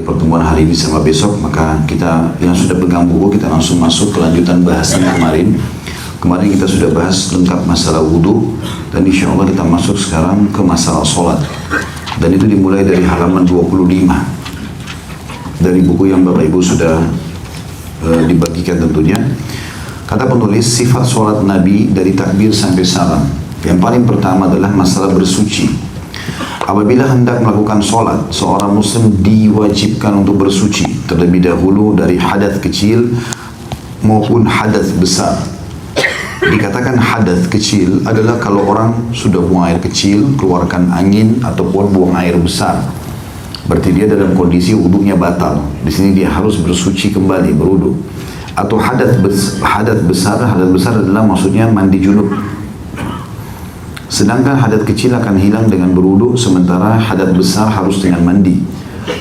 Pertemuan hari ini sama besok, maka kita yang sudah pegang buku kita langsung masuk ke lanjutan bahasan kemarin. Kemarin kita sudah bahas lengkap masalah wudhu, dan insya Allah kita masuk sekarang ke masalah sholat. Dan itu dimulai dari halaman 25 dari buku yang Bapak Ibu sudah dibagikan tentunya. Kata penulis, sifat sholat Nabi dari takbir sampai salam. Yang paling pertama adalah masalah bersuci. Apabila hendak melakukan sholat, seorang muslim diwajibkan untuk bersuci terlebih dahulu dari hadas kecil maupun hadas besar. Dikatakan hadas kecil adalah kalau orang sudah buang air kecil, keluarkan angin ataupun buang air besar. Berarti dia dalam kondisi wudunya batal. Di sini dia harus bersuci kembali, berwudu. Atau hadas besar adalah maksudnya mandi junub. Sedangkan hadas kecil akan hilang dengan berwudu, sementara hadas besar harus dengan mandi.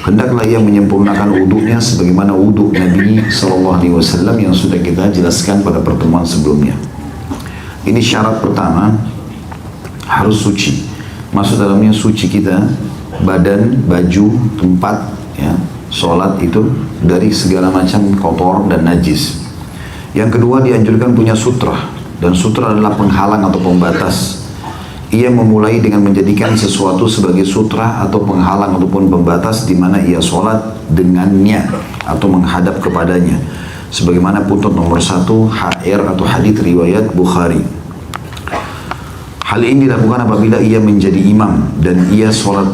Hendaklah ia menyempurnakan wudunya sebagaimana wudu Nabi SAW yang sudah kita jelaskan pada pertemuan sebelumnya. Ini syarat pertama, harus suci. Maksud dalamnya suci kita, badan, baju, tempat, ya, sholat itu dari segala macam kotor dan najis. Yang kedua, dianjurkan punya sutra, dan sutra adalah penghalang atau pembatas. Ia memulai dengan menjadikan sesuatu sebagai sutra atau penghalang ataupun pembatas di mana ia sholat dengannya atau menghadap kepadanya. Sebagaimana putut nomor 1 HR atau hadits riwayat Bukhari. Hal ini dilakukan apabila ia menjadi imam dan ia sholat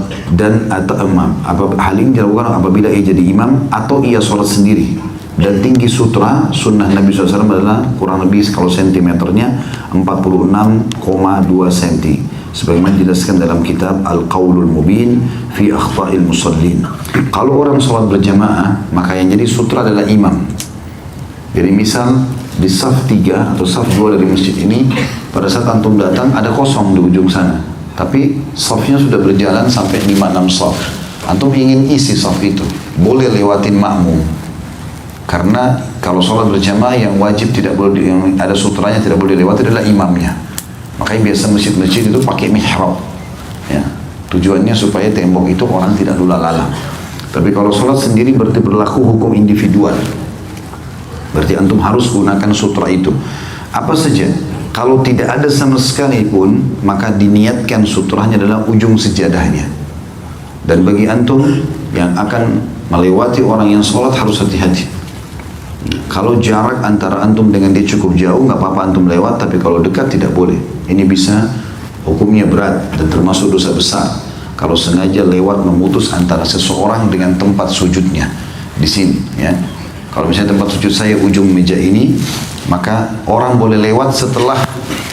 atau imam. Hal ini dilakukan apabila ia jadi imam atau ia sholat sendiri. Dan tinggi sutra sunnah Nabi SAW adalah kurang lebih kalau sentimeternya 46,2 cm. Sebagaimana dijelaskan dalam kitab Al-Qawlul Mubin fi Akhta'il Musallin. Kalau orang sholat berjamaah, maka yang jadi sutra adalah imam. Jadi misal di saf 3 atau saf 2 dari masjid ini, pada saat antum datang ada kosong di ujung sana, tapi safnya sudah berjalan sampai 5-6 saf. Antum ingin isi saf itu, boleh lewatin makmum. Karena kalau sholat berjamaah yang wajib tidak boleh, yang ada sutranya tidak boleh dilewati adalah imamnya. Makanya biasa masjid-masjid itu pakai mihrab, ya. Tujuannya supaya tembok itu orang tidak lula-lala. Tapi kalau sholat sendiri berarti berlaku hukum individual. Berarti antum harus gunakan sutra itu. Apa saja? Kalau tidak ada sama sekali pun, maka diniatkan sutranya adalah ujung sejadahnya. Dan bagi antum yang akan melewati orang yang sholat harus hati-hati. Kalau jarak antara antum dengan dia cukup jauh, nggak apa-apa antum lewat, tapi kalau dekat tidak boleh. Ini bisa hukumnya berat dan termasuk dosa besar. Kalau sengaja lewat memutus antara seseorang dengan tempat sujudnya di sini, ya. Kalau misalnya tempat sujud saya ujung meja ini, maka orang boleh lewat setelah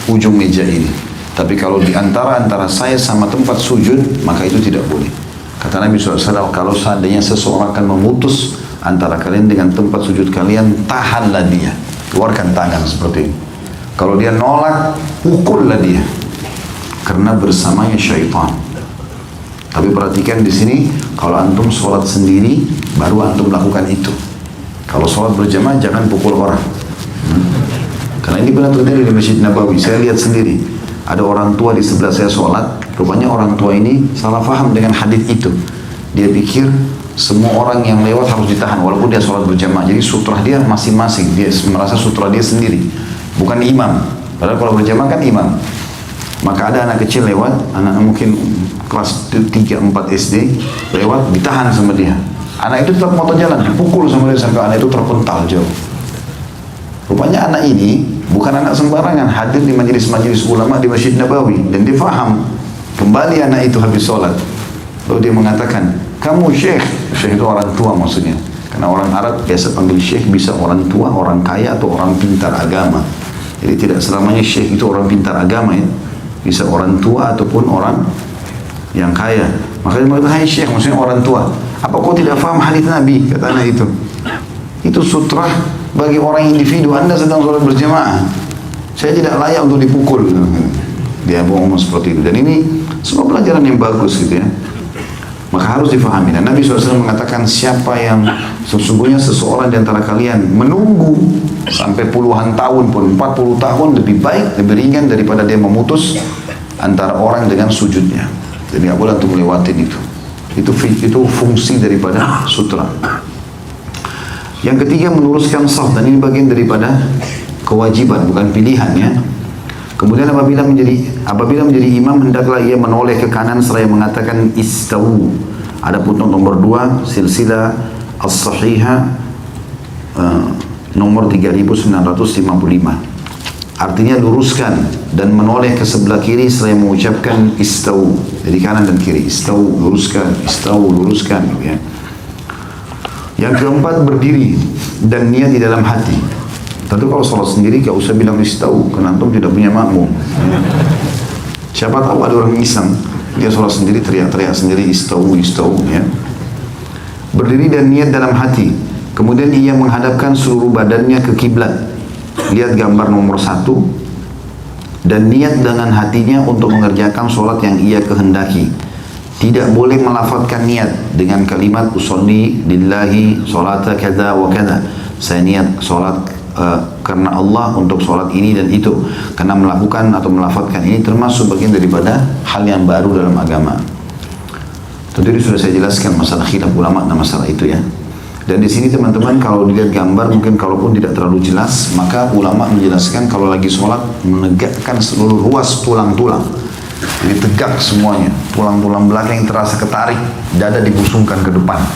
ujung meja ini. Tapi kalau di antara saya sama tempat sujud, maka itu tidak boleh. Kata Nabi SAW, kalau seandainya seseorang akan memutus antara kalian dengan tempat sujud kalian, tahanlah dia, keluarkan tangan seperti ini. Kalau dia nolak, pukullah dia, karena bersamanya syaitan. Tapi perhatikan di sini, kalau antum sholat sendiri, baru antum lakukan itu. Kalau sholat berjamaah jangan pukul orang. Karena ini benar terjadi di Masjid Nabawi. Saya lihat sendiri, ada orang tua di sebelah saya sholat. Rupanya orang tua ini salah faham dengan hadis itu. Dia pikir semua orang yang lewat harus ditahan walaupun dia sholat berjamaah. Jadi sutra dia masing-masing. Dia merasa sutra dia sendiri, bukan imam. Padahal kalau berjamaah kan imam. Maka ada anak kecil lewat, anak mungkin kelas 3-4 SD lewat, ditahan sama dia. Anak itu tetap motor jalan, dipukul sama dia sampai anak itu terpental jauh. Rupanya anak ini bukan anak sembarangan, hadir di majelis-majelis ulama di Masjid Nabawi, dan dia faham. Kembali anak itu habis sholat, lalu dia mengatakan, kamu syekh. Syekh itu orang tua maksudnya, karena orang Arab biasa panggil syekh bisa orang tua, orang kaya, atau orang pintar agama. Jadi tidak selamanya syekh itu orang pintar agama, ya. Bisa orang tua ataupun orang yang kaya. Makanya mereka, hai syekh, maksudnya orang tua. Apa kau tidak faham hadis Nabi? Kata anak itu. Itu sutra bagi orang individu. Anda sedang sholat berjamaah, saya tidak layak untuk dipukul. Dia ngomong seperti itu. Dan ini semua pelajaran yang bagus gitu, ya. Maka harus difahami. Dan Nabi SAW mengatakan, siapa yang sesungguhnya seseorang di antara kalian menunggu sampai puluhan tahun pun, 40 tahun, lebih baik, lebih ringan daripada dia memutus antara orang dengan sujudnya. Jadi nggak boleh untuk melewatin itu. Itu fungsi daripada sutra. Yang ketiga, meluruskan saf, dan ini bagian daripada kewajiban, bukan pilihan ya. Kemudian apabila menjadi imam, hendaklah ia menoleh ke kanan seraya mengatakan istawu. Ada putnot nomor 2 silsilah as-sahihah nomor 3955. Artinya luruskan dan menoleh ke sebelah kiri seraya mengucapkan istawu. Jadi kanan dan kiri, istawu, luruskan, istawu, luruskan ya. Yang keempat, berdiri dan niat di dalam hati. Tentu kalau sholat sendiri gak usah bilang istawu, karena antum tidak punya makmum. Siapa tahu ada orang iseng, dia sholat sendiri teriak-teriak sendiri istawu, istawu ya. Berdiri dan niat dalam hati. Kemudian ia menghadapkan seluruh badannya ke kiblat. Lihat gambar nomor 1. Dan niat dengan hatinya untuk mengerjakan sholat yang ia kehendaki. Tidak boleh melafazkan niat dengan kalimat usolli lillahi sholata kada wa kada. Saya niat sholat karena Allah untuk sholat ini dan itu. Karena melakukan atau melafazkan ini termasuk bagian daripada hal yang baru dalam agama. Tentu ini sudah saya jelaskan masalah khilaf ulama dan masalah itu ya. Dan di sini teman-teman kalau dilihat gambar mungkin kalaupun tidak terlalu jelas, maka ulama menjelaskan kalau lagi sholat menegakkan seluruh ruas tulang-tulang. Jadi tegak semuanya, tulang-tulang belakang yang terasa ketarik, dada dibusungkan ke depan.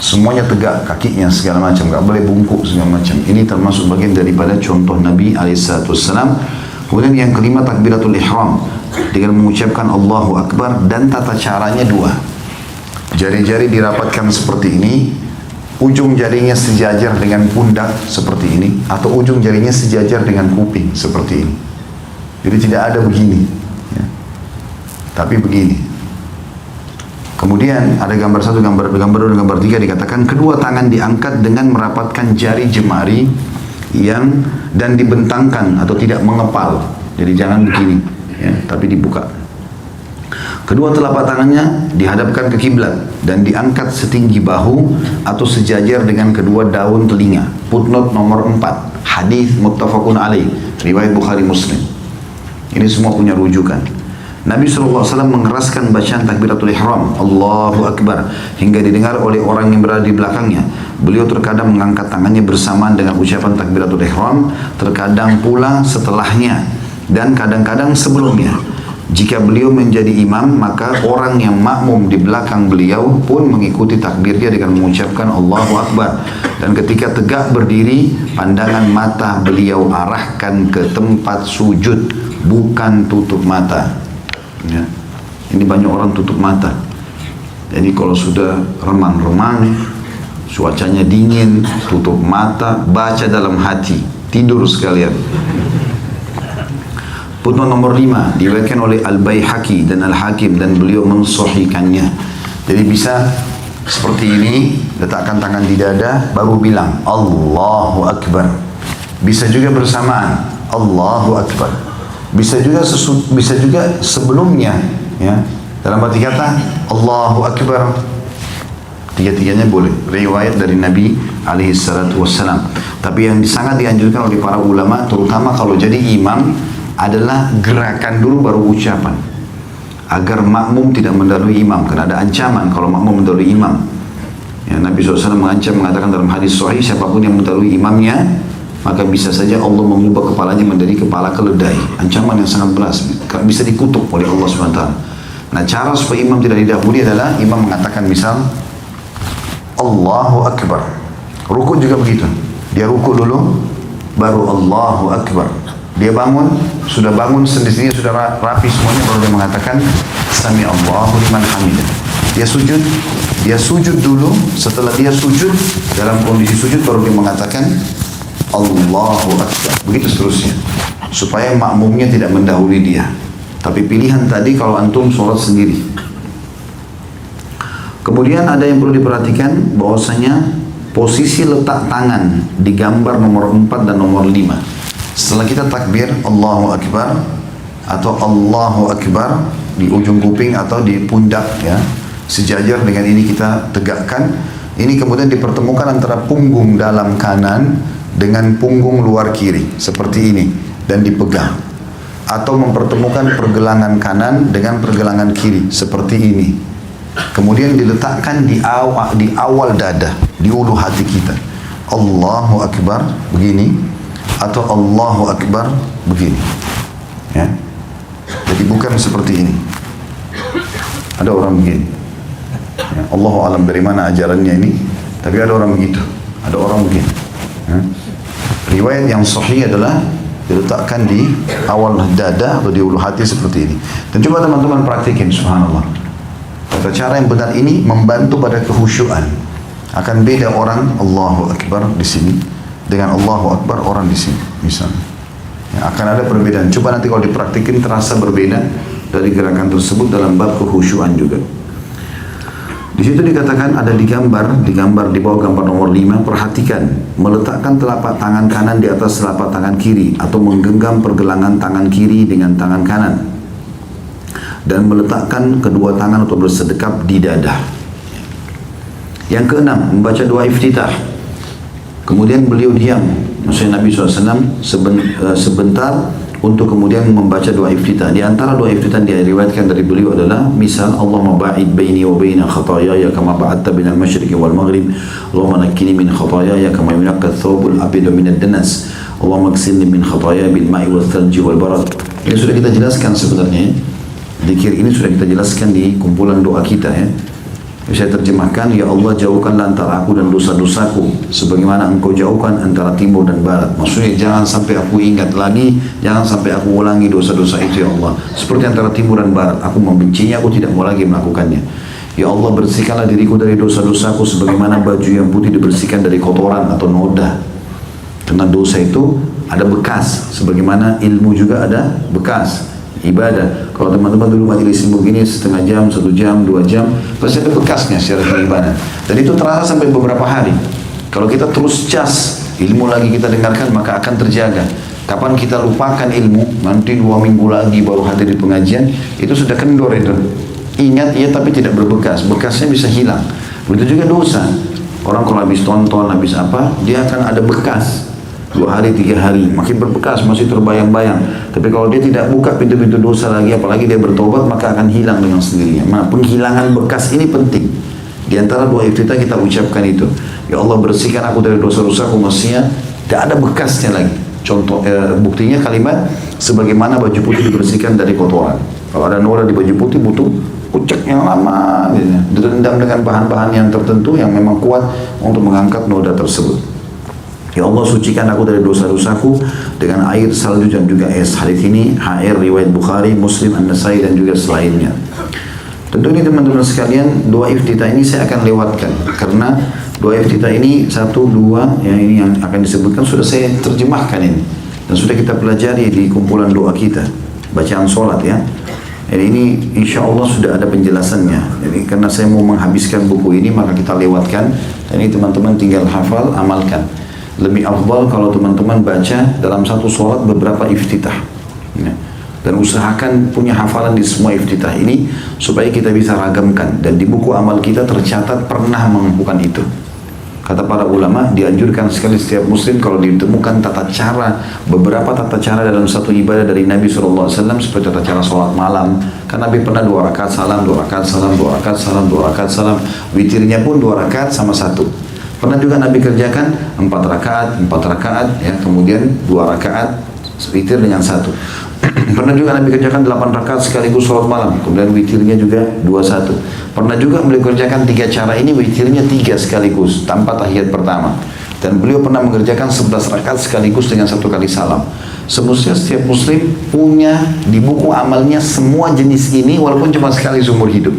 Semuanya tegak, kakinya segala macam, gak boleh bungkuk segala macam. Ini termasuk bagian daripada contoh Nabi SAW. Kemudian yang kelima, takbiratul ihram dengan mengucapkan Allahu Akbar, dan tata caranya 2. Jari-jari dirapatkan seperti ini, ujung jarinya sejajar dengan pundak seperti ini, atau ujung jarinya sejajar dengan kuping seperti ini. Jadi tidak ada begini ya. Tapi begini. Kemudian ada gambar 1, gambar 2, gambar 3 dikatakan kedua tangan diangkat dengan merapatkan jari jemari dan dibentangkan atau tidak mengepal. Jadi jangan begini ya, tapi dibuka. Kedua telapak tangannya dihadapkan ke kiblat dan diangkat setinggi bahu atau sejajar dengan kedua daun telinga. Footnote nomor 4, hadis muttafaqun alaih, riwayat Bukhari Muslim. Ini semua punya rujukan. Nabi SAW mengeraskan bacaan takbiratul ihram, Allahu Akbar, hingga didengar oleh orang yang berada di belakangnya. Beliau terkadang mengangkat tangannya bersamaan dengan ucapan takbiratul ihram, terkadang pula setelahnya, dan kadang-kadang sebelumnya. Jika beliau menjadi imam, maka orang yang makmum di belakang beliau pun mengikuti takbirnya dengan mengucapkan Allahu Akbar. Dan ketika tegak berdiri, pandangan mata beliau arahkan ke tempat sujud, bukan tutup mata. Ya. Ini banyak orang tutup mata. Jadi kalau sudah remang-remang, cuacanya dingin, tutup mata, baca dalam hati, tidur sekalian. Footnote nomor 5 diriwayatkan oleh Al-Baihaqi dan Al-Hakim dan beliau mensahihkannya. Jadi bisa seperti ini, letakkan tangan di dada baru bilang Allahu Akbar. Bisa juga bersamaan Allahu Akbar. Bisa juga sebelumnya ya. Dalam arti kata Allahu Akbar. Tiga-tiganya boleh. Riwayat dari Nabi alaihi salatu wassalam. Tapi yang sangat dianjurkan oleh para ulama, terutama kalau jadi imam, adalah gerakan dulu baru ucapan, agar makmum tidak mendahului imam, karena ada ancaman kalau makmum mendahului imam ya. Nabi SAW mengancam, mengatakan dalam hadis sahih, siapapun yang mendahului imamnya maka bisa saja Allah mengubah kepalanya menjadi kepala keledai. Ancaman yang sangat berat, bisa dikutuk oleh Allah SWT. Nah, cara supaya imam tidak didahului adalah imam mengatakan misal Allahu Akbar. Ruku juga begitu, dia ruku dulu baru Allahu Akbar. Dia bangun, sudah bangun sendirinya, sudah rapi semuanya, baru dia mengatakan Sami Allahu liman hamidah. Dia sujud dulu. Setelah dia sujud, dalam kondisi sujud baru dia mengatakan Allahu Akbar. Begitu seterusnya, supaya makmumnya tidak mendahului dia. Tapi pilihan tadi kalau antum sholat sendiri. Kemudian ada yang perlu diperhatikan, bahwasanya posisi letak tangan di gambar nomor 4 dan nomor 5. Setelah kita takbir Allahu Akbar atau Allahu Akbar di ujung kuping atau di pundak ya, sejajar dengan ini kita tegakkan. Ini kemudian dipertemukan antara punggung dalam kanan dengan punggung luar kiri seperti ini dan dipegang, atau mempertemukan pergelangan kanan dengan pergelangan kiri seperti ini kemudian diletakkan di awal dada, di ulu hati kita. Allahu Akbar begini, atau Allahu Akbar begini. Ya. Jadi bukan seperti ini. Ada orang begini. Ya, Allahu alam dari mana ajarannya ini, tapi ada orang begitu, ada orang begini. Ya. Riwayat yang sahih adalah diletakkan di awal dada atau di ulu hati seperti ini. Dan coba teman-teman praktikin, subhanallah. Tata cara yang benar ini membantu pada kehusyuan. Akan beda orang Allahu Akbar di sini dengan Allahu Akbar orang di sini, misalnya. Ya, akan ada perbedaan. Coba nanti kalau dipraktikin terasa berbeda dari gerakan tersebut dalam bab kehusyuan juga. Di situ dikatakan ada digambar di bawah gambar nomor 5, perhatikan, meletakkan telapak tangan kanan di atas telapak tangan kiri atau menggenggam pergelangan tangan kiri dengan tangan kanan dan meletakkan kedua tangan atau bersedekap di dada. Yang keenam, membaca doa iftitah. Kemudian beliau diam, maksudnya Nabi SAW sebentar untuk kemudian membaca doa iftitah. Di antara doa iftitah yang diriwayatkan dari beliau adalah misal Allahumma ba'id baini wa baina khataayaya kama ba'adta bainal masyriqi wal maghrib, Allahumma nakkini min khataayaya kama yunaqqa ath-thawbul abyadu minad danas, Allahumma ighsilni min khataaya bil ma'i wal thalji wal barad. Ini sudah kita jelaskan sebenarnya. Zikir ini sudah kita jelaskan di kumpulan doa kita ya. Saya terjemahkan, ya Allah jauhkanlah antara aku dan dosa-dosaku sebagaimana engkau jauhkan antara timur dan barat. Maksudnya jangan sampai aku ingat lagi, jangan sampai aku ulangi dosa-dosa itu ya Allah. Seperti antara timur dan barat, aku membencinya, aku tidak mau lagi melakukannya. Ya Allah bersihkanlah diriku dari dosa-dosaku sebagaimana baju yang putih dibersihkan dari kotoran atau noda. Karena dosa itu ada bekas, sebagaimana ilmu juga ada bekas. Ibadah, kalau teman-teman dulu majelis ilmu begini setengah jam, 1 jam, 2 jam, pasti ada bekasnya secara beribadah. Dan itu terasa sampai beberapa hari. Kalau kita terus cas ilmu lagi kita dengarkan, maka akan terjaga. Kapan kita lupakan ilmu, nanti 2 minggu lagi baru hadir di pengajian, itu sudah kendor itu. Ingat ya tapi tidak berbekas, bekasnya bisa hilang. Begitu juga dosa. Orang kalau habis tonton, habis apa, dia akan ada bekas. 2 hari, 3 hari, makin berbekas, masih terbayang-bayang. Tapi kalau dia tidak buka pintu-pintu dosa lagi, apalagi dia bertobat, maka akan hilang dengan sendirinya. Nah, penghilangan bekas ini penting. Di antara doa iftitah kita ucapkan itu. Ya Allah bersihkan aku dari dosa-dosaku, maksudnya tidak ada bekasnya lagi. Contoh, buktinya kalimat, sebagaimana baju putih dibersihkan dari kotoran. Kalau ada noda di baju putih butuh ucek yang lama, gitu. Direndam dengan bahan-bahan yang tertentu yang memang kuat untuk mengangkat noda tersebut. Ya Allah sucikan aku dari dosa-dosaku dengan air, salju dan juga es. Hadis ini HR riwayat Bukhari, Muslim, An-Nasai dan juga selainnya. Tentu ini teman-teman sekalian, doa iftitah ini saya akan lewatkan karena doa iftitah ini 1, 2 yang ini yang akan disebutkan sudah saya terjemahkan ini dan sudah kita pelajari di kumpulan doa kita bacaan sholat ya. Jadi ini insya Allah sudah ada penjelasannya. Jadi karena saya mau menghabiskan buku ini maka kita lewatkan dan ini teman-teman tinggal hafal, amalkan. Lebih afdal kalau teman-teman baca dalam satu sholat beberapa iftitah ya. Dan usahakan punya hafalan di semua iftitah ini supaya kita bisa ragamkan dan di buku amal kita tercatat pernah melakukan itu. Kata para ulama dianjurkan sekali setiap muslim kalau ditemukan beberapa tata cara dalam satu ibadah dari Nabi SAW seperti tata cara sholat malam. Karena Nabi pernah 2 rakaat salam, 2 rakaat salam, 2 rakaat salam, 2 rakaat salam. Witirnya pun 2 rakaat sama 1. Pernah juga Nabi kerjakan 4 rakaat ya, kemudian 2 rakaat witir dengan 1. Pernah juga Nabi kerjakan 8 rakaat sekaligus sholat malam, kemudian witirnya juga 21. Pernah juga beliau kerjakan 3 cara ini, witirnya 3 sekaligus tanpa tahiyat pertama. Dan beliau pernah mengerjakan 11 rakaat sekaligus dengan 1 kali salam. Semestinya setiap muslim punya di buku amalnya semua jenis ini walaupun cuma sekali seumur hidup.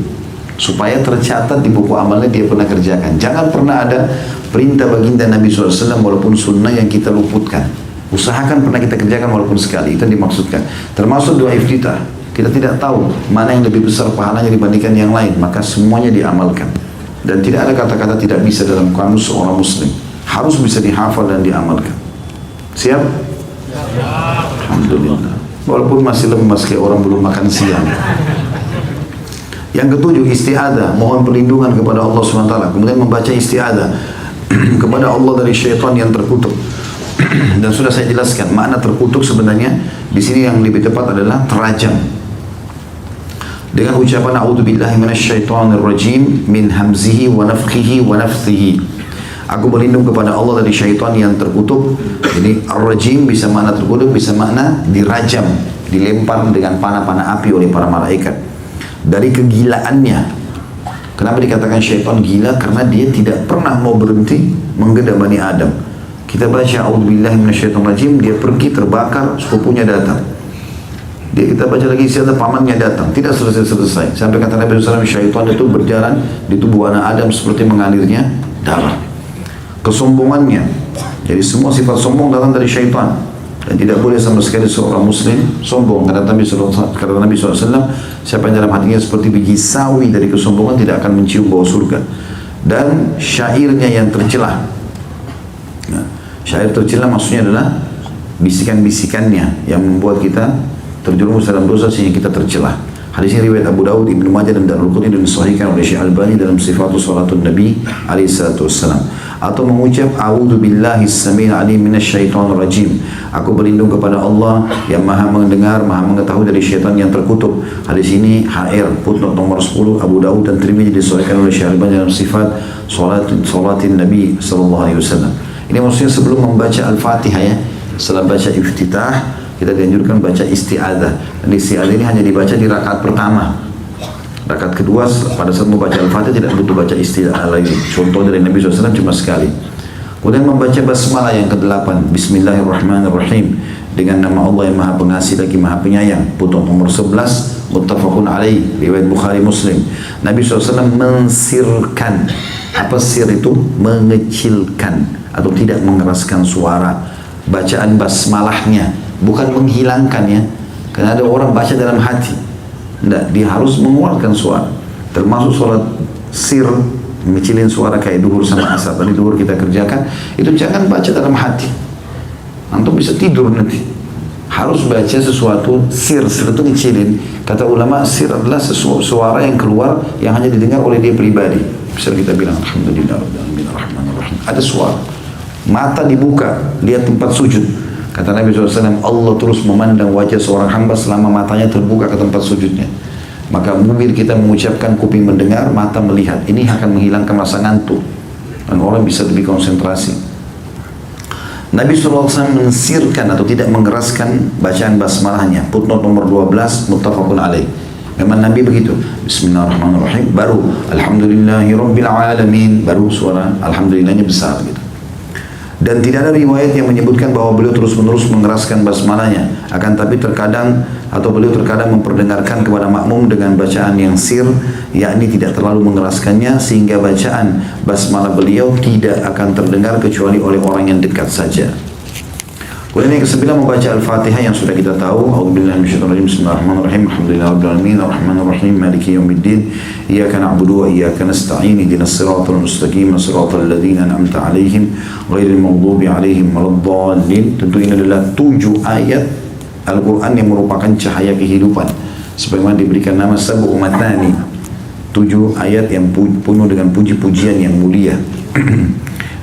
Supaya tercatat di buku amalnya dia pernah kerjakan. Jangan pernah ada perintah baginda Nabi SAW walaupun sunnah yang kita luputkan. Usahakan pernah kita kerjakan walaupun sekali, itu dimaksudkan. Termasuk doa iftitah. Kita tidak tahu mana yang lebih besar pahalanya dibandingkan yang lain, maka semuanya diamalkan. Dan tidak ada kata-kata tidak bisa dalam kamus seorang muslim. Harus bisa dihafal dan diamalkan. Siap? Alhamdulillah. Walaupun masih lemas kayak orang belum makan siang. Yang ketujuh, isti'adah, mohon perlindungan kepada Allah SWT. Kemudian membaca isti'adah kepada Allah dari syaitan yang terkutuk. Dan sudah saya jelaskan makna terkutuk sebenarnya di sini yang lebih tepat adalah terajam. dengan ucapan a'udzubillahi minasyaitonirrajim min hamzihi wa nafthihi wa nafthihi. Aku berlindung kepada Allah dari syaitan yang terkutuk. Jadi ar-rajim bisa makna terkutuk, bisa makna dirajam, dilempar dengan panah-panah api oleh para malaikat. Dari kegilaannya. Kenapa dikatakan syaitan gila? Karena dia tidak pernah mau berhenti menggoda Bani Adam. Kita baca a'udzubillahi minasyaitonirrajim, dia pergi terbakar, sepupunya datang. Dia kita baca lagi istiadah, pamannya datang, tidak selesai-selesai. Sampai kata Nabi SAW, syaitan itu berjalan di tubuh anak Adam seperti mengalirnya darah. Kesombongannya, jadi semua sifat sombong datang dari syaitan. Dan tidak boleh sama sekali seorang muslim sombong. Kata Nabi SAW, siapa yang dalam hatinya seperti biji sawi dari kesombongan tidak akan mencium bau surga. Dan syairnya yang tercelah. Nah, syair tercelah maksudnya adalah bisikan-bisikannya yang membuat kita terjerumus dalam dosa sehingga kita tercelah. Hadis ini riwayat Abu Dawud, Ibnu Majah dan Darul Qutni, dan disahihkan oleh Syekh Albani dalam Sifatus Salatun Nabi alaihi salatu wassalam. Atau mengucap a'udzu billahi as-sami'il 'alim minasyaitonir rajim. Aku berlindung kepada Allah yang Maha mendengar, Maha mengetahui dari syaitan yang terkutuk. Hadis ini HR footnote nomor 10 Abu Dawud dan Tirmidzi, disahihkan oleh Syekh Albani dalam Sifat Salatin Nabi sallallahu alaihi wasallam. Ini maksudnya sebelum membaca Al-Fatihah ya. Setelah baca iftitah, kita dianjurkan baca isti'adzah. Dan isti'adzah ini hanya dibaca di rakaat pertama. Rakaat kedua pada saat membaca Al-Fatihah tidak butuh baca isti'adzah lagi. Contoh dari Nabi SAW cuma sekali. Kemudian membaca basmalah yang ke-8, Bismillahirrahmanirrahim, dengan nama Allah yang Maha Pengasih lagi Maha Penyayang. Footnote nomor 11, muttafaqun alaih, riwayat Bukhari Muslim. Nabi SAW mensirkan. Apa sir itu? Mengecilkan atau tidak mengeraskan suara bacaan basmalahnya, bukan menghilangkan ya. Karena ada orang baca dalam hati, tidak, dia harus mengeluarkan suara. Termasuk sholat sir, mengecilin suara kayak duhur sama asar. Tadi duhur kita kerjakan, itu jangan baca dalam hati. Antum bisa tidur nanti. Harus baca sesuatu sir itu ngecilin. Kata ulama, sir adalah suara yang keluar yang hanya didengar oleh dia pribadi. Bisa kita bilang alhamdulillah rabbil alamin. Ada suara. Mata dibuka, lihat tempat sujud. Kata Nabi SAW, Allah terus memandang wajah seorang hamba selama matanya terbuka ke tempat sujudnya. Maka bibir kita mengucapkan, kuping mendengar, mata melihat. Ini akan menghilangkan rasa ngantuk. Dan orang bisa lebih konsentrasi. Nabi SAW mensirkan atau tidak mengeraskan bacaan basmalahnya. Footnote nomor 12, muttafaqun alaih. Memang Nabi begitu. Bismillahirrahmanirrahim. Baru Alhamdulillahirabbil alamin. Baru suara Alhamdulillahnya besar gitu. Dan tidak ada riwayat yang menyebutkan bahwa beliau terus-menerus mengeraskan basmalahnya. Akan tapi terkadang beliau terkadang memperdengarkan kepada makmum dengan bacaan yang sir, yakni tidak terlalu mengeraskannya sehingga bacaan basmalah beliau tidak akan terdengar kecuali oleh orang yang dekat saja. Kemudian yang ke-9 membaca Al-Fatihah yang sudah kita tahu. A'udzubillahi minasyaitonirrajim. Bismillahirrahmanirrahim. Alhamdulillahirabbil alamin, arrahmanirrahim, maliki yaumiddin. Iyyaka na'budu wa iyyaka nasta'in. Ihdinas siratal mustaqim, siratal ladzina an'amta 'alaihim ghairil maghdubi 'alaihim waladdallin. Tentu ini adalah 7 ayat Al-Quran yang merupakan cahaya kehidupan. Sebagaimana diberikan nama Sab'u Matani, 7 ayat yang penuh dengan puji-pujian yang mulia.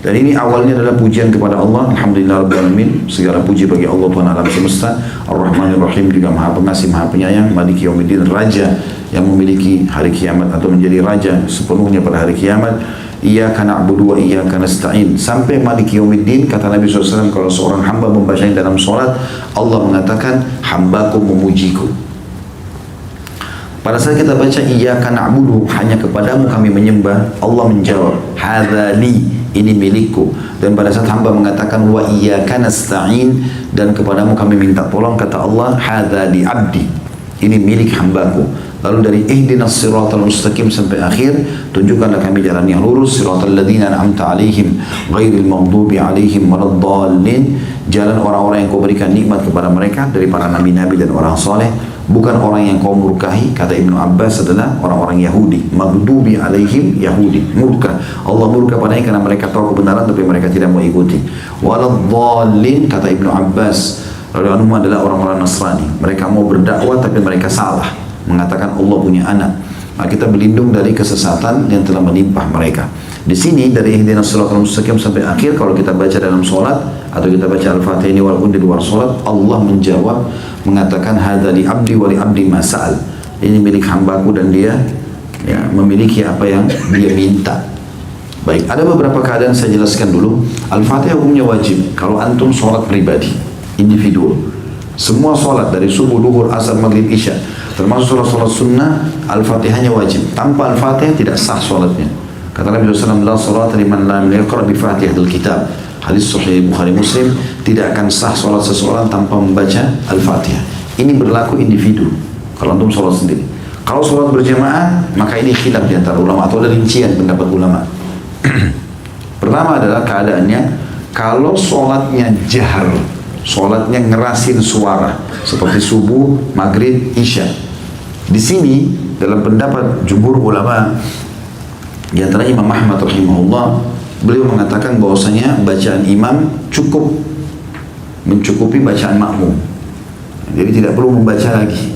Dan ini awalnya adalah pujian kepada Allah. Alhamdulillahirabbil alamin, segala puji bagi Allah Tuhan alam semesta. Ar-Rahmanir-Rahim, juga Maha Pengasih, Maha Penyayang. Maliki yaumiddin, raja yang memiliki hari kiamat atau menjadi raja sepenuhnya pada hari kiamat. Iyyaka na'budu wa iyyaka nasta'in. Sampai Maliki yaumiddin, kata Nabi SAW, kalau seorang hamba membacanya dalam sholat, Allah mengatakan, hambaku memujiku. Pada saat kita baca iyyaka na'budu, hanya kepadamu kami menyembah, Allah menjawab, hadza li, ini milikku. Dan pada saat hamba mengatakan wa iyyaka nasta'in, dan kepadamu kami minta tolong, kata Allah, hadza li abdi, ini milik hambaku. Lalu dari ihdinas siratal mustaqim sampai akhir, tunjukkanlah kami jalan yang lurus, siratal ladzina an'amta 'alaihim ghairil maghdubi 'alaihim waladdallin, jalan orang-orang yang kau berikan nikmat kepada mereka dari para nabi-nabi dan orang soleh, bukan orang yang kau murkahi. Kata Ibnu Abbas adalah orang-orang Yahudi. Maghdubi 'alaihim, Yahudi, murka. Allah murka padanya karena mereka tahu kebenaran tapi mereka tidak mau ikuti. Waladdallin, kata Ibnu Abbas radhiyallahu adalah orang-orang Nasrani. Mereka mau berdakwah tapi mereka salah, mengatakan Allah punya anak. Nah, kita berlindung dari kesesatan yang telah menimpa mereka. Di sini dari ihdinas siratal mustaqim sampai akhir, kalau kita baca dalam sholat atau kita baca Al-Fatihah ini walaupun di luar sholat, Allah menjawab mengatakan hadza li abdi wa li abdi ma sa'al. ini milik hambaku dan dia ya, memiliki apa yang dia minta. Baik, ada beberapa keadaan saya jelaskan dulu. Al-Fatihah hukumnya wajib kalau antum sholat pribadi, individu. Semua sholat dari subuh, duhur, asar, maghrib, isya, termasuk sholat sunnah, Al-Fatihahnya wajib. Tanpa Al-Fatihah tidak sah sholatnya. Kata Nabi SAW, la sholat liman lam yaqra bi Fatihatil Kitab. Hadis Sahih Bukhari Muslim, tidak akan sah sholat seseorang tanpa membaca Al-Fatihah. Ini berlaku individu. Kalau antum sholat sendiri. Kalau sholat berjamaah, maka ini khilaf di antara ulama atau ada rincian pendapat ulama. Pertama adalah keadaannya kalau sholatnya jahar, sholatnya ngerasin suara seperti subuh, maghrib, isya. Di sini dalam pendapat jumhur ulama, di antara Imam Ahmad rahimahullah, beliau mengatakan bahwasanya bacaan imam cukup mencukupi bacaan makmum. Jadi tidak perlu membaca lagi.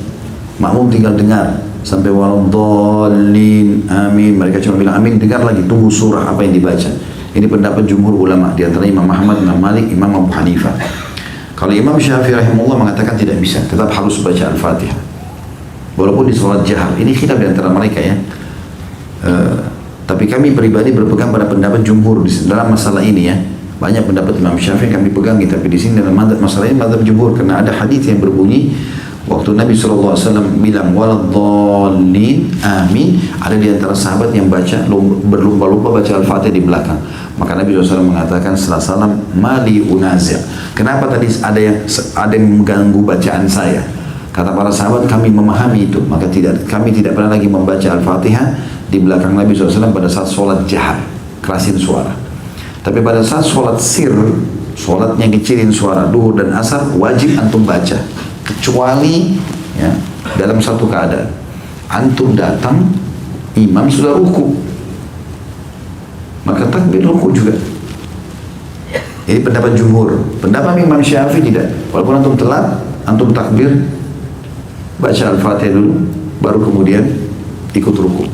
Makmum tinggal dengar sampai waladhdallin, amin. Mereka cuma bilang amin, dengar lagi, tunggu surah apa yang dibaca. Ini pendapat jumhur ulama, di antara Imam Ahmad, Imam Malik, Imam Abu Hanifah. Kalau Imam Syafi'i rahimahullah mengatakan tidak bisa, tetap harus baca Al-Fatihah. Walaupun di sholat jahar, ini khilaf di antara mereka ya. Tapi kami pribadi berpegang pada pendapat jumhur dalam masalah ini ya. Banyak pendapat Imam Syafi'i kami pegang, tapi di sini dalam masalah ini mazhab jumhur, karena ada hadis yang berbunyi waktu Nabi SAW bilang waladhdallin, amin, ada di antara sahabat yang baca berlumba-lumba baca Al-Fatihah di belakang. Maka Nabi SAW mengatakan setelah salam, mali unazir. Kenapa tadi ada yang mengganggu bacaan saya? Kata para sahabat, kami memahami itu, maka kami tidak pernah lagi membaca Al-Fatihah di belakang Nabi SAW pada saat sholat jahar, kerasin suara. Tapi pada saat sholat sir, sholatnya kecilin suara, duhur dan asar, wajib antum baca. Kecuali ya, dalam satu keadaan antum datang, imam sudah ruku, maka takbir ruku juga. Ini pendapat jumhur. Pendapat Imam Syafi'i tidak. Walaupun antum telat, antum takbir, baca Al-Fatihah dulu, baru kemudian ikut ruku.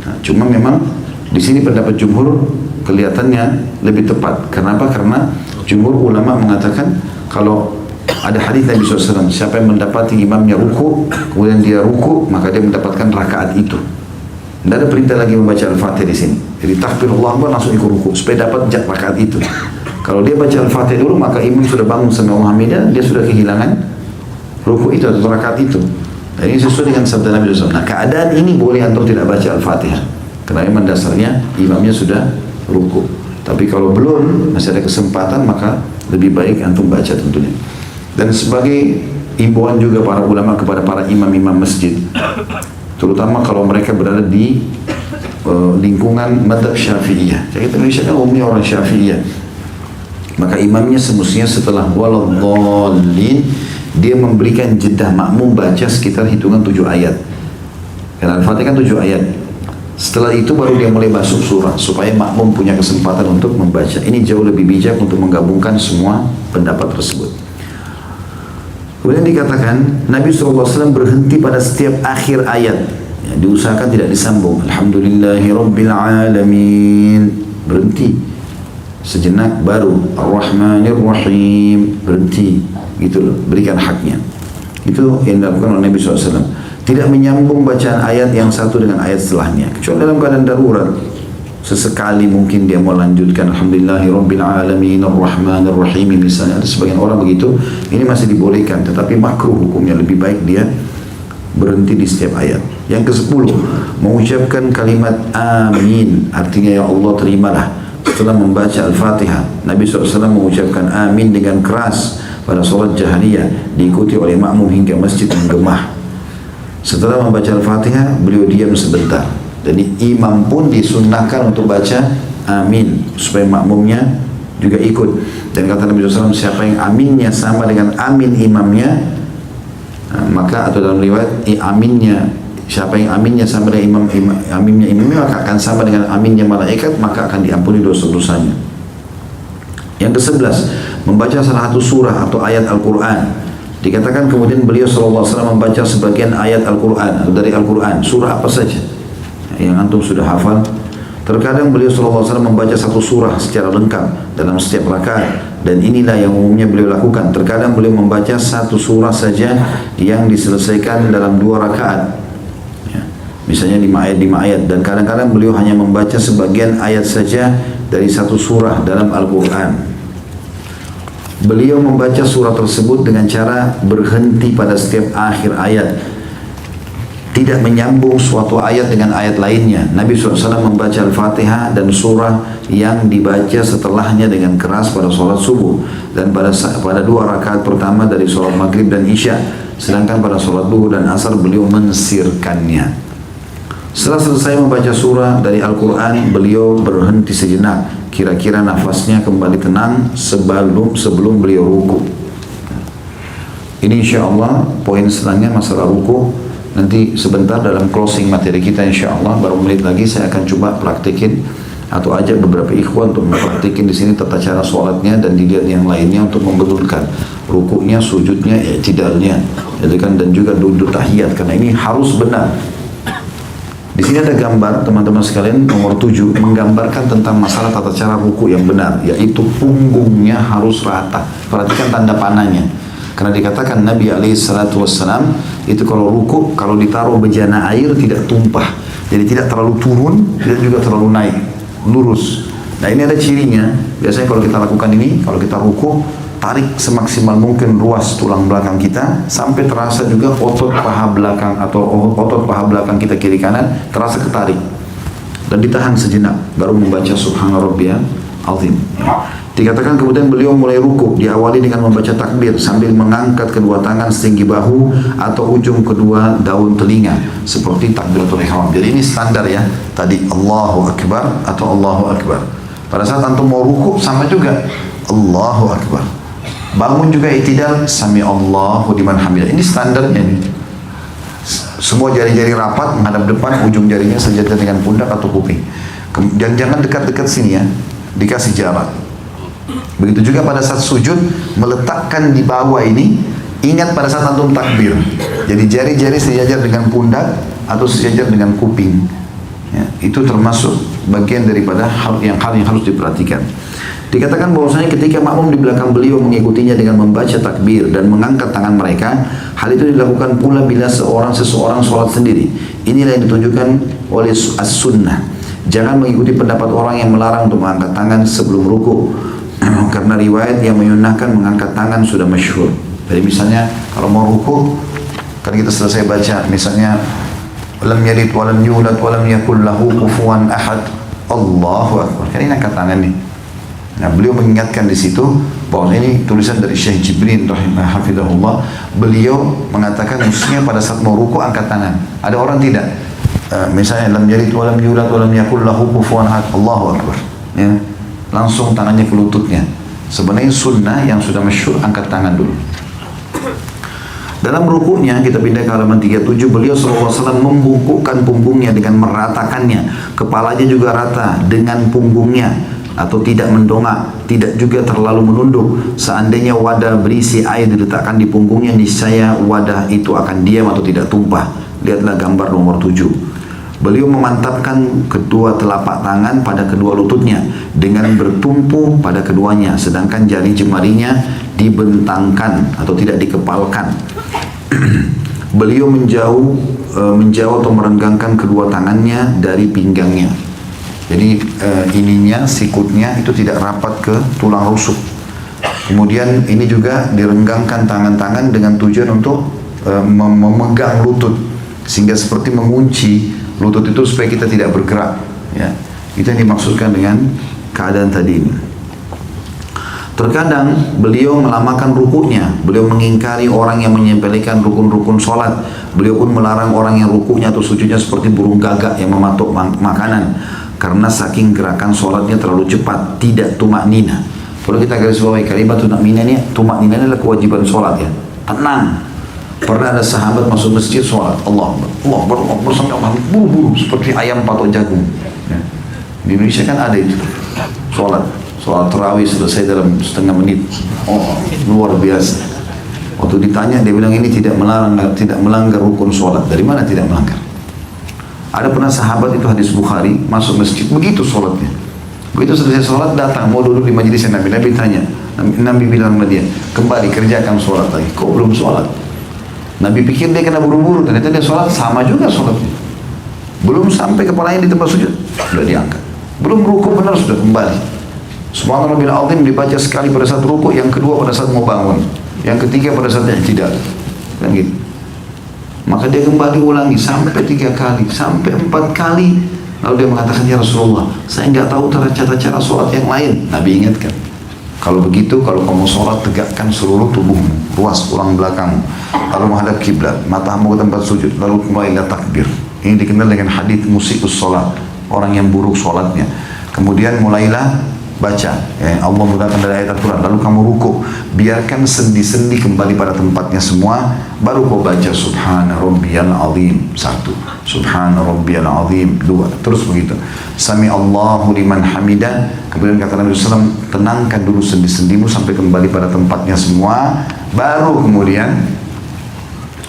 Nah, cuma memang di sini pendapat jumhur kelihatannya lebih tepat. Kenapa? Karena jumhur ulama mengatakan kalau ada hadis Nabi SAW, siapa yang mendapati imamnya ruku, kemudian dia ruku, maka dia mendapatkan rakaat itu. Tidak ada perintah lagi membaca Al-Fatihah di sini. Jadi takbir Allah Akbar langsung ikut ruku supaya dapat rakaat itu. Kalau dia baca Al-Fatihah dulu, maka imam sudah bangun sama Muhammadah, dia sudah kehilangan ruku itu atau rakaat itu. Dan ini sesuai dengan sabda Nabi SAW. Nah, keadaan ini boleh antum tidak baca Al-Fatihah, karena memang dasarnya imamnya sudah ruku. Tapi kalau belum, masih ada kesempatan, maka lebih baik antum baca tentunya. Dan sebagai imbauan juga para ulama kepada para imam-imam masjid, terutama kalau mereka berada di lingkungan madhab Syafi'iyah. Jadi Indonesia kan umumnya orang Syafi'iyah. Maka imamnya semestinya setelah waladhdallin, dia memberikan jeda makmum baca sekitar hitungan 7 ayat. Karena Al-Fatihah kan 7 ayat. Setelah itu baru dia mulai masuk surah, supaya makmum punya kesempatan untuk membaca. Ini jauh lebih bijak untuk menggabungkan semua pendapat tersebut. Kemudian dikatakan Nabi SAW berhenti pada setiap akhir ayat ya, diusahakan tidak disambung. Alhamdulillahirrabbilalamin, berhenti sejenak, baru Ar-Rahmanir-Rahim, berhenti, gitu loh, berikan haknya. Itu yang dilakukan oleh Nabi SAW. Tidak menyambung bacaan ayat yang satu dengan ayat setelahnya, kecuali dalam keadaan darurat. Sesekali mungkin dia mau lanjutkan Alhamdulillahirrabbilalamin Ar-Rahmanir-Rahim misalnya. Ada sebagian orang begitu, ini masih dibolehkan, tetapi makruh hukumnya. Lebih baik dia berhenti di setiap ayat. Yang ke-10, mengucapkan kalimat amin, artinya ya Allah terimalah. Setelah membaca Al-Fatihah, Nabi SAW mengucapkan amin dengan keras pada sholat jahriyah, diikuti oleh makmum hingga masjid menggemah. Setelah membaca Al-Fatihah, beliau diam sebentar. Jadi imam pun disunnahkan untuk baca amin supaya makmumnya juga ikut. Dan kata Nabi SAW, siapa yang aminnya sama dengan amin imamnya, maka atau dalam riwayat aminnya, siapa yang aminnya sama dengan aminnya imamnya, maka akan sama dengan aminnya malaikat, maka akan diampuni dosa-dosanya. Yang ke-11, membaca salah satu surah atau ayat Al-Quran. Dikatakan kemudian beliau SAW membaca sebagian ayat Al-Quran atau dari Al-Quran, surah apa saja yang antum sudah hafal. Terkadang beliau SAW membaca satu surah secara lengkap dalam setiap rakaat, dan inilah yang umumnya beliau lakukan. Terkadang beliau membaca satu surah saja yang diselesaikan dalam 2 rakaat. Misalnya 5 ayat, dan kadang-kadang beliau hanya membaca sebagian ayat saja dari satu surah dalam Al-Quran. Beliau membaca surah tersebut dengan cara berhenti pada setiap akhir ayat, tidak menyambung suatu ayat dengan ayat lainnya. Nabi SAW membaca Al-Fatihah dan surah yang dibaca setelahnya dengan keras pada sholat subuh dan pada 2 rakaat pertama dari sholat maghrib dan isya. Sedangkan pada sholat duhur dan asar beliau mensirkannya. Setelah selesai membaca surah dari Al-Quran, beliau berhenti sejenak, kira-kira nafasnya kembali tenang sebelum beliau ruku. Ini insya Allah poin selanjutnya masalah ruku. Nanti sebentar dalam closing materi kita insya Allah, baru menit lagi saya akan coba praktikin atau ajak beberapa ikhwan untuk mempraktikin di sini tata cara sholatnya dan dilihat yang lainnya untuk membetulkan rukuknya, sujudnya, i'tidalnya, dan juga duduk tahiyat, karena ini harus benar. Di sini ada gambar teman-teman sekalian nomor 7 menggambarkan tentang masalah tata cara ruku yang benar, yaitu punggungnya harus rata. Perhatikan tanda panahnya. Karena dikatakan Nabi SAW itu kalau ruku, kalau ditaruh bejana air tidak tumpah. Jadi tidak terlalu turun, tidak juga terlalu naik, lurus. Nah ini ada cirinya. Biasanya kalau kita lakukan ini, kalau kita ruku, tarik semaksimal mungkin ruas tulang belakang kita, sampai terasa juga otot paha belakang atau otot paha belakang kita kiri kanan terasa ketarik. Dan ditahan sejenak, baru membaca Subhana Rabbiyal Azim. Dikatakan kemudian beliau mulai ruku, diawali dengan membaca takbir sambil mengangkat kedua tangan setinggi bahu atau ujung kedua daun telinga seperti takbiratul ihram. Jadi ini standar ya. Tadi Allahu Akbar atau Allahu Akbar. Pada saat antum mau ruku sama juga Allahu Akbar. Bangun juga i'tidal sami Allahu liman hamidah. Ini standarnya nih. Semua jari-jari rapat menghadap depan, ujung jarinya sejajar dengan pundak atau kuping. Jangan dekat-dekat sini ya. Dikasih jarak. Begitu juga pada saat sujud, meletakkan di bawah ini, ingat pada saat antum takbir. Jadi jari-jari sejajar dengan pundak atau sejajar dengan kuping. Ya, itu termasuk bagian daripada hal yang harus diperhatikan. Dikatakan bahwasanya ketika makmum di belakang beliau mengikutinya dengan membaca takbir dan mengangkat tangan mereka, hal itu dilakukan pula bila seseorang sholat sendiri. Inilah yang ditunjukkan oleh as-sunnah. Jangan mengikuti pendapat orang yang melarang untuk mengangkat tangan sebelum ruku. Karena riwayat yang menyunahkan mengangkat tangan sudah masyhur. Jadi misalnya kalau mau ruku, kan kita selesai baca misalnya lam yalid wa lam yulad wa lam yakul lahu kufuwan ahad, Allahu Akbar. Kan ini angkat tangan nih. Nah, beliau mengingatkan di situ bahwa ini tulisan dari Syekh Jibrin hafizahullah. Beliau mengatakan mestinya pada saat mau ruku angkat tangan. Ada orang tidak. Misalnya lam yalid wa lam yulad wa lam yakul lahu kufuwan ahad, Allahu Akbar. Ya. Langsung tangannya ke lututnya. Sebenarnya sunnah yang sudah masyhur angkat tangan dulu. Dalam rukunya kita pindah ke halaman 37, beliau SAW membungkukkan punggungnya dengan meratakannya. Kepalanya juga rata dengan punggungnya atau tidak mendongak, tidak juga terlalu menunduk. Seandainya wadah berisi air diletakkan di punggungnya, niscaya wadah itu akan diam atau tidak tumpah. Lihatlah gambar nomor 7. Beliau memantapkan kedua telapak tangan pada kedua lututnya dengan bertumpu pada keduanya, sedangkan jari jemarinya dibentangkan atau tidak dikepalkan. Beliau menjauh atau merenggangkan kedua tangannya dari pinggangnya. Jadi ininya, sikutnya itu tidak rapat ke tulang rusuk. Kemudian ini juga direnggangkan tangan-tangan dengan tujuan untuk memegang lutut, sehingga seperti mengunci lutut itu supaya kita tidak bergerak. Ya, itu yang dimaksudkan dengan keadaan tadi ini. Terkadang beliau melamakan rukunya. Beliau mengingkari orang yang menyepelekan rukun-rukun sholat. Beliau pun melarang orang yang rukunya atau sujudnya seperti burung gagak yang mematuk makanan, karena saking gerakan sholatnya terlalu cepat, tidak tumak nina. Kalau kita garis bawahi kalimat tumak nina ini, tumak nina adalah kewajiban sholat ya. Tenang. Pernah ada sahabat masuk masjid sholat, Allah sampai buru-buru seperti ayam patok jagung. Ya. Di Indonesia kan ada itu, sholat tarawih selesai dalam setengah menit. Oh, luar biasa. Waktu ditanya dia bilang ini tidak melanggar rukun sholat. Dari mana tidak melanggar? Ada pernah sahabat itu, hadis Bukhari, masuk masjid begitu sholatnya. Begitu selesai sholat datang mau duduk di majelis Nabi. Nabi tanya, Nabi bilang sama dia, kembali kerjakan sholat lagi. Kok belum sholat? Nabi pikir dia kena buru-buru, ternyata dia sholat sama juga sholatnya. Belum sampai kepalanya di tempat sujud, sudah diangkat. Belum ruku benar, sudah kembali. Subhanallah azim dibaca sekali pada saat ruku, yang kedua pada saat mau bangun, yang ketiga pada saat i'tidal. Kan gitu. Maka dia kembali ulangi sampai 3 kali, sampai 4 kali. Lalu dia mengatakan, ya Rasulullah, saya nggak tahu cara sholat yang lain. Nabi ingatkan, kalau begitu, kalau kamu sholat, tegakkan seluruh tubuhmu, ruas tulang belakangmu, lalu menghadap kiblat, matamu ke tempat sujud, lalu mulailah takbir. Ini dikenal dengan hadits musikus sholat, orang yang buruk sholatnya. Kemudian mulailah baca, Allah mudahkan dari ayat Al-Quran, lalu kamu ruku, biarkan sendi-sendi kembali pada tempatnya semua, baru kau baca Subhana Rabbiyal Azim 1, Subhana Rabbiyal Azim 2, terus begitu. Sami Allahu liman hamidah. Kemudian kata Nabi SAW, tenangkan dulu sendi-sendimu sampai kembali pada tempatnya semua, baru kemudian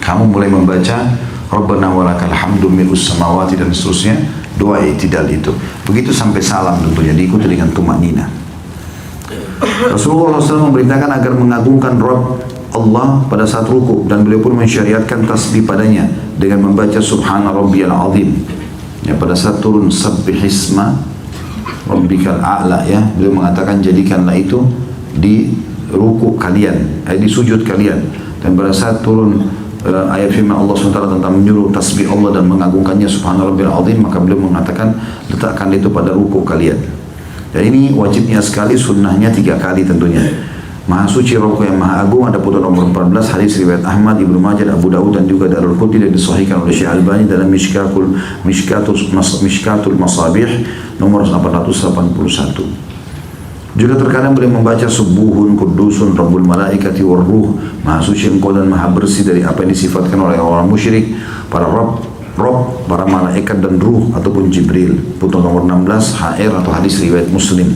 kamu mulai membaca Rabbana walakal hamdu mil'us samawati dan seterusnya, doa i'tidal itu. Begitu sampai salam tentunya, diikuti dengan tumanina. Rasulullah SAW memerintahkan agar mengagungkan Rabb Allah pada saat ruku, dan beliau pun mensyariatkan tasbih padanya dengan membaca Subhana Rabbiyal Azim. Ya, pada saat turun Sabbihisma Rabbikal A'la, ya, beliau mengatakan jadikanlah itu di ruku kalian, di sujud kalian. Dan pada saat turun ayat firman Allah SWT tentang menyuruh tasbih Allah dan mengagungkannya Subhana Rabbiyal Azim, maka beliau mengatakan letakkan itu pada ruku kalian. Dan ini wajibnya sekali, sunnahnya 3 kali tentunya. Maha suci Rabb yang maha agung. Ada putun nomor 14 hadis riwayat Ahmad, Ibnu Majah, Abu Dawud dan juga Darul Qutni, dan disahihkan oleh Syekh Albani dalam Mishkatul Masabih nomor 881. Juga terkadang beliau membaca Subuhun Kudusun Rabbul Malaikati Warruh, maha suci engkau dan maha bersih dari apa yang disifatkan oleh orang musyrik, para Rabb, para malaikat dan ruh ataupun Jibril. Putun nomor 16 HR atau hadis riwayat Muslim.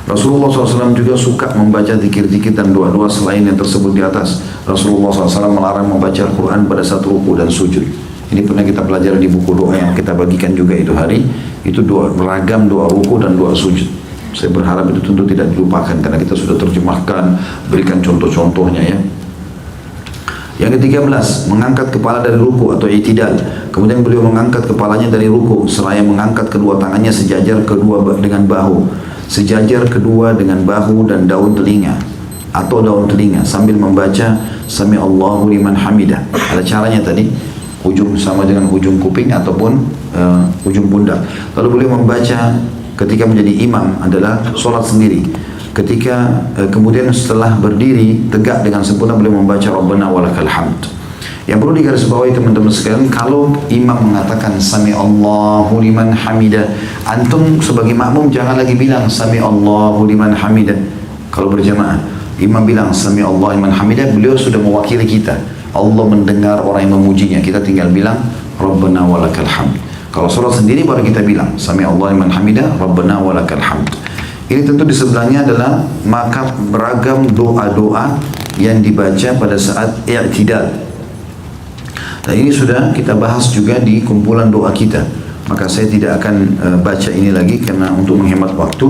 Rasulullah SAW juga suka membaca zikir-zikir dan doa-doa selain yang tersebut di atas. Rasulullah SAW melarang membaca Al-Quran pada saat ruku dan sujud. Ini pernah kita pelajari di buku doa yang kita bagikan juga itu hari. Itu doa, beragam doa ruku dan doa sujud. Saya berharap itu tentu tidak dilupakan karena kita sudah terjemahkan, berikan contoh-contohnya ya. Yang ke-13, mengangkat kepala dari ruku atau i'tidal. Kemudian beliau mengangkat kepalanya dari ruku seraya mengangkat kedua tangannya sejajar kedua dengan bahu, sejajar kedua dengan bahu dan daun telinga atau daun telinga, sambil membaca Sami Allahu liman hamidah. Ada caranya tadi, ujung sama dengan ujung kuping ataupun ujung pundak. Lalu beliau membaca ketika menjadi imam adalah sholat sendiri. Ketika kemudian setelah berdiri tegak dengan sempurna, beliau membaca Rabbana walakal hamd. Yang perlu digarisbawahi teman-teman sekalian, kalau imam mengatakan Sami Allahu liman hamidah, antum sebagai makmum jangan lagi bilang Sami Allahu liman hamidah. Kalau berjamaah, imam bilang Sami Allahu liman hamidah, beliau sudah mewakili kita. Allah mendengar orang yang memujinya, kita tinggal bilang Rabbana walakal hamd. Kalau sholat sendiri baru kita bilang Sami Allah liman hamidah Rabbana walakal hamd. Ini tentu di sebelahnya adalah maka beragam doa-doa yang dibaca pada saat i'tidal. Dan ini sudah kita bahas juga di kumpulan doa kita. Maka saya tidak akan baca ini lagi karena untuk menghemat waktu.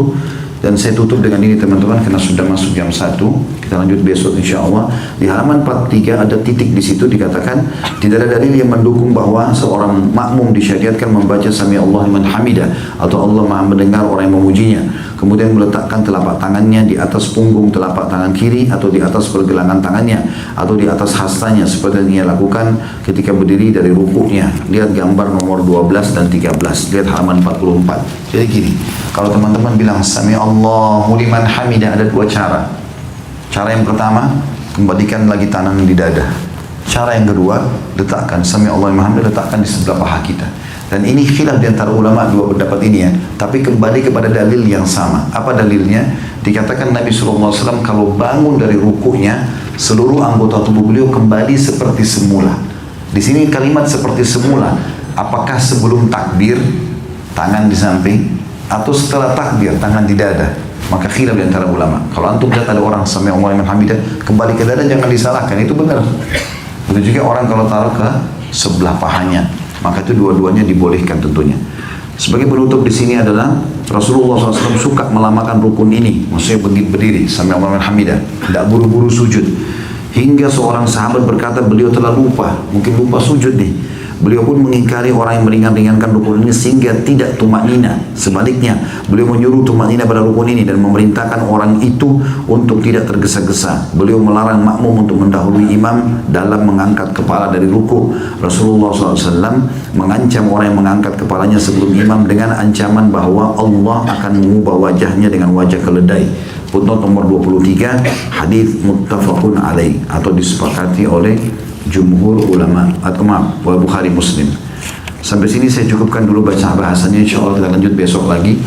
Dan saya tutup dengan ini teman-teman karena sudah masuk jam 1. Kita lanjut besok insyaAllah. Di halaman 43 ada titik di situ dikatakan tidak ada dalil yang mendukung bahwa seorang makmum disyariatkan membaca Sami Allah liman hamidah atau Allah maha mendengar orang yang memujinya. Kemudian meletakkan telapak tangannya di atas punggung telapak tangan kiri atau di atas pergelangan tangannya atau di atas hastanya seperti yang ia lakukan ketika berdiri dari rukuknya. Lihat gambar nomor 12 dan 13. Lihat halaman 44. Jadi gini, kalau teman-teman bilang Sami Allahu liman hamidah, ada 2 cara. Cara yang pertama, kembalikan lagi tangan di dada. Cara yang kedua, letakkan Sami Allahu liman hamidah, letakkan di sebelah paha kita. Dan ini khilaf di antara ulama 2 pendapat ini ya. Tapi kembali kepada dalil yang sama. Apa dalilnya? Dikatakan Nabi SAW kalau bangun dari rukuknya, seluruh anggota tubuh beliau kembali seperti semula. Di sini kalimat seperti semula. Apakah sebelum takbir tangan di samping atau setelah takbir tangan di dada? Maka khilaf di antara ulama. Kalau antum lihat ada orang Sami Allahu liman hamidah kembali ke dada, jangan disalahkan, itu benar. Begitu juga orang kalau taruh ke sebelah pahanya, maka itu dua-duanya dibolehkan tentunya. Sebagai penutup di sini adalah Rasulullah SAW suka melamakan rukun ini, maksudnya berdiri Sami Allahu liman hamidah, tidak buru-buru sujud. Hingga seorang sahabat berkata beliau telah lupa, mungkin lupa sujud nih. Beliau pun mengingkari orang yang meringan-ringankan rukun ini sehingga tidak tumaknina. Sebaliknya, beliau menyuruh tumaknina pada rukun ini dan memerintahkan orang itu untuk tidak tergesa-gesa. Beliau melarang makmum untuk mendahului imam dalam mengangkat kepala dari ruku. Rasulullah SAW mengancam orang yang mengangkat kepalanya sebelum imam dengan ancaman bahwa Allah akan mengubah wajahnya dengan wajah keledai. Footnote nomor 23, hadis muttafaqun alaih, atau disepakati oleh jumhur ulama, atau maaf, Bukhari Muslim. Sampai sini saya cukupkan dulu baca bahasanya, insya Allah kita lanjut besok lagi.